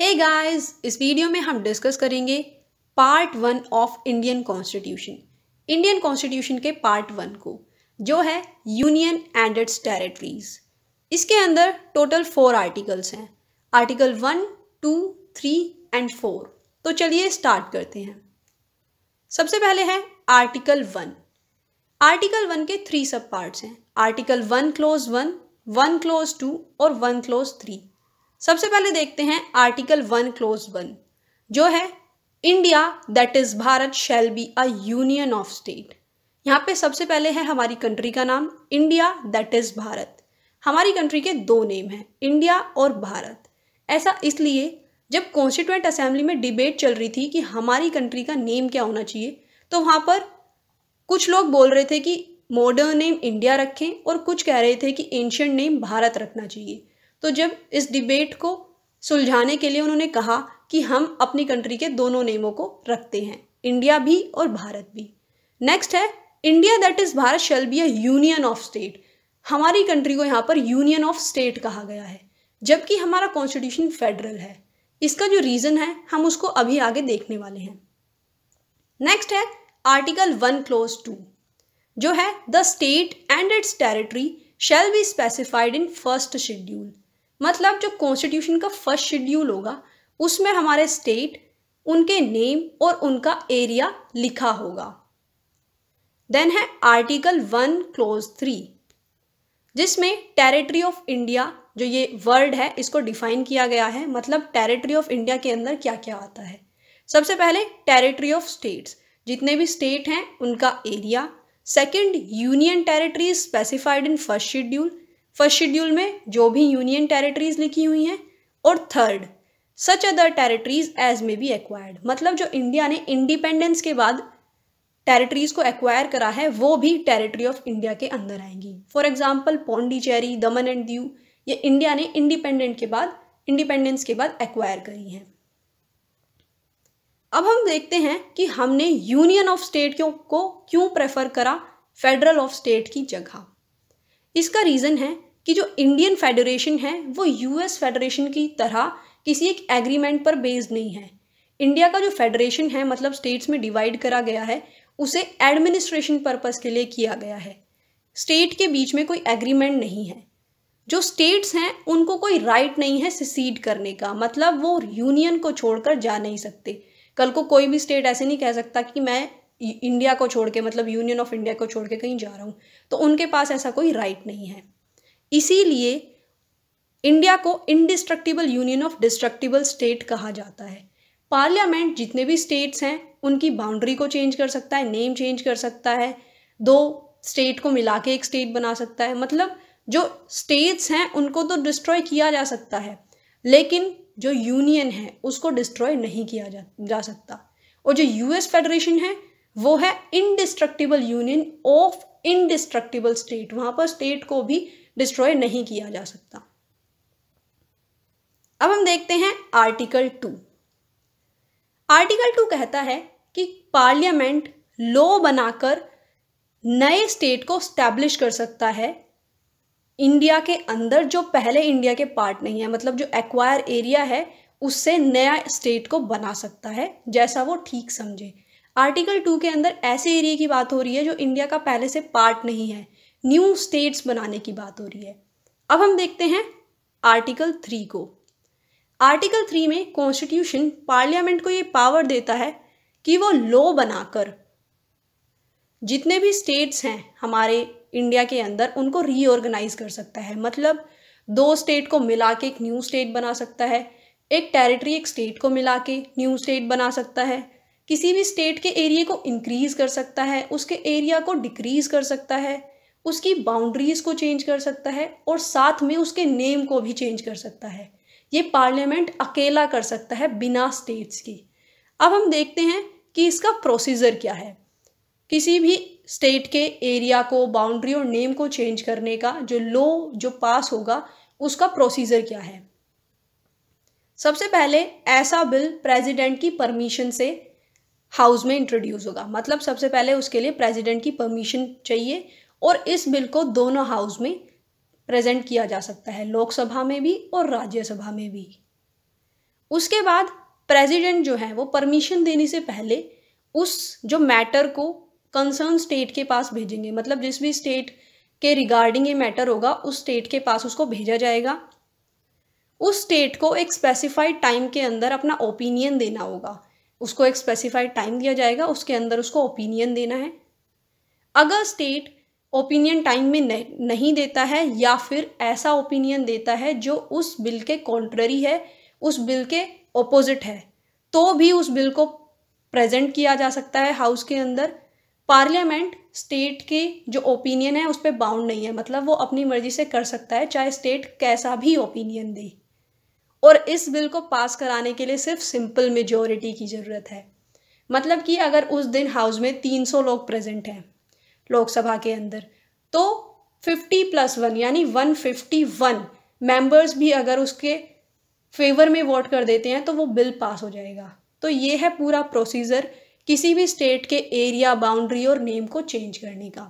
Hey guys, इस video में हम डिस्कस करेंगे part 1 of Indian constitution. Indian constitution के पार्ट 1 को, जो है यूनियन एंड इट्स टेरिटरीज। इसके अंदर टोटल 4 आर्टिकल्स हैं, आर्टिकल 1, 2, 3 एंड 4। तो चलिए स्टार्ट करते हैं। सबसे पहले है आर्टिकल 1। आर्टिकल 1 के 3 सब पार्ट्स हैं, आर्टिकल 1 क्लोज 1, 1 क्लोज 2 और 1 क्लोज 3। सबसे पहले देखते हैं आर्टिकल 1 क्लोज 1, जो है India that is Bharat shall be a union of state. यहाँ पे सबसे पहले है हमारी कंट्री का नाम इंडिया दैट इज भारत। हमारी कंट्री के 2 नेम हैं, इंडिया और भारत। ऐसा इसलिए जब कॉन्स्टिट्यूएंट असेंबली में डिबेट चल रही थी कि हमारी कंट्री का नेम क्या होना चाहिए, तो वहाँ पर कुछ लोग बोल रहे थे कि मॉडर्न नेम इंडिया रखें और कुछ कह रहे थे कि एंशिएंट नेम भारत रखना चाहिए। तो जब इस डिबेट को सुलझाने के लिए उन्होंने कहा कि हम अपनी कंट्री के दोनों नेमों को रखते हैं, इंडिया भी और भारत भी। नेक्स्ट है India that is Bharat shall be a union of state. हमारी कंट्री को यहाँ पर यूनियन ऑफ स्टेट कहा गया है, जबकि हमारा कॉन्स्टिट्यूशन फेडरल है। इसका जो रीजन है हम उसको अभी आगे देखने वाले हैं। नेक्स्ट है आर्टिकल 1 क्लोज 2, जो है the state and it's territory shall be specified in first schedule. मतलब जो कॉन्स्टिट्यूशन का फर्स्ट शेड्यूल होगा उसमें हमारे स्टेट, उनके नेम और उनका एरिया लिखा होगा। देन है आर्टिकल 1 क्लोज 3, जिसमें टेरिटरी ऑफ इंडिया, जो ये वर्ड है इसको डिफाइन किया गया है। मतलब टेरिटरी ऑफ इंडिया के अंदर क्या क्या आता है। सबसे पहले टेरिटरी ऑफ स्टेट्स, जितने भी स्टेट हैं उनका area. Second, union territory specified in first schedule, first schedule में जो भी यूनियन टेरिटरीज लिखी हुई हैं। और third, such other territories as may be acquired. मतलब जो इंडिया ने इंडिपेंडेंस के बाद टेरिटरीज को एक्वायर करा है वो भी टेरिटरी ऑफ इंडिया के अंदर आएंगी। For example Pondicherry, Daman and Diu, ये इंडिया ने इंडिपेंडेंस के बाद एक्वायर करी हैं। अब हम देखते हैं कि हमने यूनियन ऑफ स्टेट को क्यों प्रेफर करा फेडरल ऑफ स्टेट की जगह। इसका रीज़न है कि जो इंडियन फेडरेशन है वो यूएस फेडरेशन की तरह किसी एक एग्रीमेंट पर बेस्ड नहीं है। इंडिया का जो फेडरेशन है, मतलब स्टेट्स में डिवाइड करा गया है, उसे एडमिनिस्ट्रेशन पर्पस के लिए किया गया है। स्टेट के बीच में कोई एग्रीमेंट नहीं है। जो स्टेट्स हैं उनको कोई राइट नहीं है सिसीड करने का, मतलब वो यूनियन को छोड़कर जा नहीं सकते। कल को कोई भी स्टेट ऐसे नहीं कह सकता कि मैं इंडिया को छोड़ के, मतलब यूनियन ऑफ इंडिया को छोड़ के कहीं जा रहा हूँ, तो उनके पास ऐसा कोई राइट नहीं है। इसीलिए इंडिया को indestructible union of destructible state कहा जाता है। पार्लियामेंट जितने भी स्टेट्स हैं उनकी बाउंड्री को चेंज कर सकता है, नेम चेंज कर सकता है, 2 स्टेट को मिला के एक स्टेट बना सकता है। मतलब जो स्टेट्स हैं उनको तो डिस्ट्रॉय किया जा सकता है, लेकिन जो यूनियन है उसको डिस्ट्रॉय नहीं किया जा सकता। और जो यूएस फेडरेशन है वो है indestructible union of indestructible state. वहां पर स्टेट को भी डिस्ट्रॉय नहीं किया जा सकता। अब हम देखते हैं आर्टिकल 2। आर्टिकल 2 कहता है कि पार्लियामेंट लॉ बनाकर नए स्टेट को स्टैब्लिश कर सकता है इंडिया के अंदर, जो पहले इंडिया के पार्ट नहीं है। मतलब जो एक्वायर एरिया है उससे नया स्टेट को बना सकता है जैसा वो ठीक समझे। आर्टिकल 2 के अंदर ऐसे एरिया की बात हो रही है जो इंडिया का पहले से पार्ट नहीं है, न्यू स्टेट्स बनाने की बात हो रही है। अब हम देखते हैं आर्टिकल 3 को। आर्टिकल 3 में कॉन्स्टिट्यूशन पार्लियामेंट को ये पावर देता है कि वो लॉ बनाकर जितने भी स्टेट्स हैं हमारे इंडिया के अंदर उनको रीऑर्गेनाइज कर सकता है। मतलब 2 स्टेट को मिला के एक न्यू स्टेट बना सकता है, एक टेरिटरी एक स्टेट को मिला के न्यू स्टेट बना सकता है, किसी भी स्टेट के एरिया को इंक्रीज कर सकता है, उसके एरिया को डिक्रीज कर सकता है, उसकी बाउंड्रीज को चेंज कर सकता है और साथ में उसके नेम को भी चेंज कर सकता है। ये पार्लियामेंट अकेला कर सकता है बिना स्टेट्स के। अब हम देखते हैं कि इसका प्रोसीजर क्या है। किसी भी स्टेट के एरिया को, बाउंड्री और नेम को चेंज करने का जो लॉ जो पास होगा उसका प्रोसीजर क्या है। सबसे पहले ऐसा बिल प्रेसिडेंट की परमिशन से हाउस में इंट्रोड्यूस होगा। मतलब सबसे पहले उसके लिए प्रेसिडेंट की परमिशन चाहिए और इस बिल को दोनों हाउस में प्रेजेंट किया जा सकता है, लोकसभा में भी और राज्यसभा में भी। उसके बाद प्रेसिडेंट जो है वो परमिशन देने से पहले उस जो मैटर को कंसर्न स्टेट के पास भेजेंगे, मतलब जिस भी स्टेट के रिगार्डिंग ये मैटर होगा उस स्टेट के पास उसको भेजा जाएगा। उस स्टेट को एक स्पेसिफाइड टाइम के अंदर अपना ओपिनियन देना होगा, उसको एक स्पेसिफाइड टाइम दिया जाएगा, उसके अंदर उसको ओपिनियन देना है। अगर स्टेट ओपिनियन टाइम में नहीं देता है या फिर ऐसा ओपिनियन देता है जो उस बिल के कॉन्ट्ररी है, उस बिल के ऑपोजिट है, तो भी उस बिल को प्रेजेंट किया जा सकता है हाउस के अंदर। पार्लियामेंट स्टेट के जो ओपिनियन है उस पर बाउंड नहीं है, मतलब वो अपनी मर्जी से कर सकता है चाहे स्टेट कैसा भी ओपिनियन दे। और इस बिल को पास कराने के लिए सिर्फ सिंपल मेजॉरिटी की ज़रूरत है। मतलब कि अगर उस दिन हाउस में 300 लोग प्रेजेंट हैं लोकसभा के अंदर, तो 50+1 यानी 151 मेंबर्स भी अगर उसके फेवर में वोट कर देते हैं तो वो बिल पास हो जाएगा। तो ये है पूरा प्रोसीजर किसी भी स्टेट के एरिया, बाउंड्री और नेम को चेंज करने का।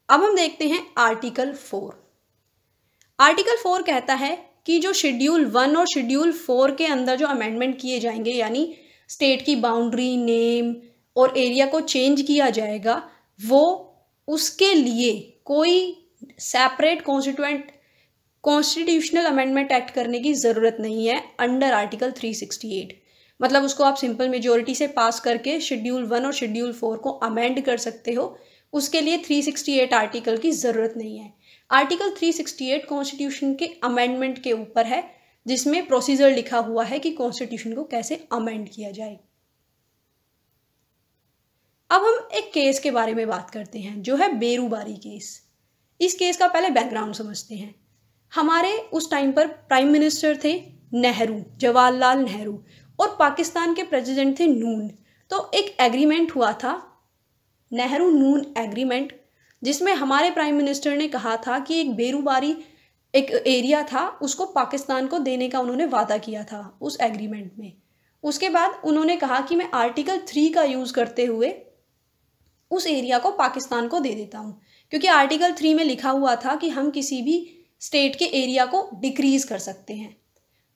अब हम देखते हैं आर्टिकल 4। आर्टिकल 4 कहता है कि जो शेड्यूल 1 और शेड्यूल 4 के अंदर जो अमेंडमेंट किए जाएंगे, यानी स्टेट की बाउंड्री, नेम और एरिया को चेंज किया जाएगा, वो उसके लिए कोई सेपरेट कॉन्स्टिट्यूशनल अमेंडमेंट एक्ट करने की ज़रूरत नहीं है अंडर आर्टिकल 368। मतलब उसको आप सिंपल मेजॉरिटी से पास करके शेड्यूल 1 और शेड्यूल 4 को अमेंड कर सकते हो, उसके लिए 368 आर्टिकल की ज़रूरत नहीं है। आर्टिकल 368 कॉन्स्टिट्यूशन के अमेंडमेंट के ऊपर है, जिसमें प्रोसीजर लिखा हुआ है कि कॉन्स्टिट्यूशन को कैसे अमेंड किया जाए। अब हम एक केस के बारे में बात करते हैं जो है बेरूबारी केस। इस केस का पहले बैकग्राउंड समझते हैं। हमारे उस टाइम पर प्राइम मिनिस्टर थे नेहरू, जवाहरलाल नेहरू, और पाकिस्तान के प्रेसिडेंट थे नून। तो एक एग्रीमेंट हुआ था, नेहरू नून एग्रीमेंट, जिसमें हमारे प्राइम मिनिस्टर ने कहा था कि एक बेरूबारी एक एरिया था उसको पाकिस्तान को देने का उन्होंने वादा किया था उस एग्रीमेंट में। उसके बाद उन्होंने कहा कि मैं आर्टिकल 3 का यूज़ करते हुए उस एरिया को पाकिस्तान को दे देता हूँ, क्योंकि आर्टिकल 3 में लिखा हुआ था कि हम किसी भी स्टेट के एरिया को डिक्रीज कर सकते हैं।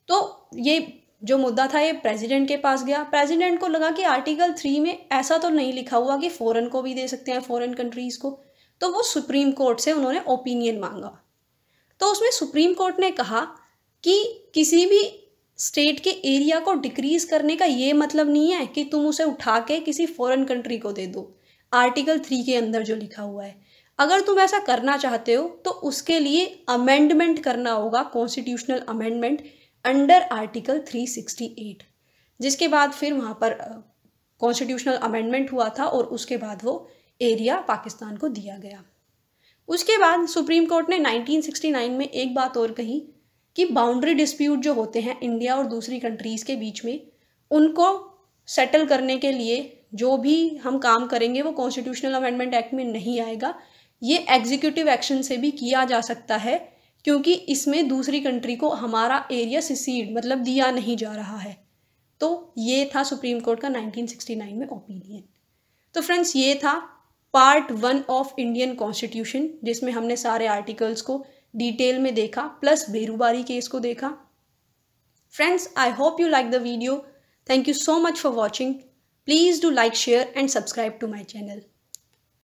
तो ये जो मुद्दा था ये प्रेसिडेंट के पास गया। प्रेसिडेंट को लगा कि आर्टिकल 3 में ऐसा तो नहीं लिखा हुआ कि फ़ॉरेन को भी दे सकते हैं, फ़ॉरेन कंट्रीज़ को। तो वो सुप्रीम कोर्ट से उन्होंने ओपिनियन मांगा। तो उसमें सुप्रीम कोर्ट ने कहा कि किसी भी स्टेट के एरिया को डिक्रीज करने का ये मतलब नहीं है कि तुम उसे उठा के किसी फ़ॉरेन कंट्री को दे दो। आर्टिकल 3 के अंदर जो लिखा हुआ है, अगर तुम ऐसा करना चाहते हो तो उसके लिए अमेंडमेंट करना होगा, कॉन्स्टिट्यूशनल अमेंडमेंट अंडर आर्टिकल 368, जिसके बाद फिर वहाँ पर कॉन्स्टिट्यूशनल अमेंडमेंट हुआ था और उसके बाद वो एरिया पाकिस्तान को दिया गया। उसके बाद सुप्रीम कोर्ट ने 1969 में एक बात और कही कि बाउंड्री डिस्प्यूट जो होते हैं इंडिया और दूसरी कंट्रीज़ के बीच में, उनको सेटल करने के लिए जो भी हम काम करेंगे वो कॉन्स्टिट्यूशनल अमेंडमेंट एक्ट में नहीं आएगा। ये एग्जीक्यूटिव एक्शन से भी किया जा सकता है, क्योंकि इसमें दूसरी कंट्री को हमारा एरिया सिसीड मतलब दिया नहीं जा रहा है। तो ये था सुप्रीम कोर्ट का 1969 में ओपिनियन। तो फ्रेंड्स, ये था पार्ट 1 ऑफ इंडियन कॉन्स्टिट्यूशन, जिसमें हमने सारे आर्टिकल्स को डिटेल में देखा प्लस बेरूबारी केस को देखा। Friends, I hope you like the video. Thank you so much for watching. Please do like, share and subscribe to my channel.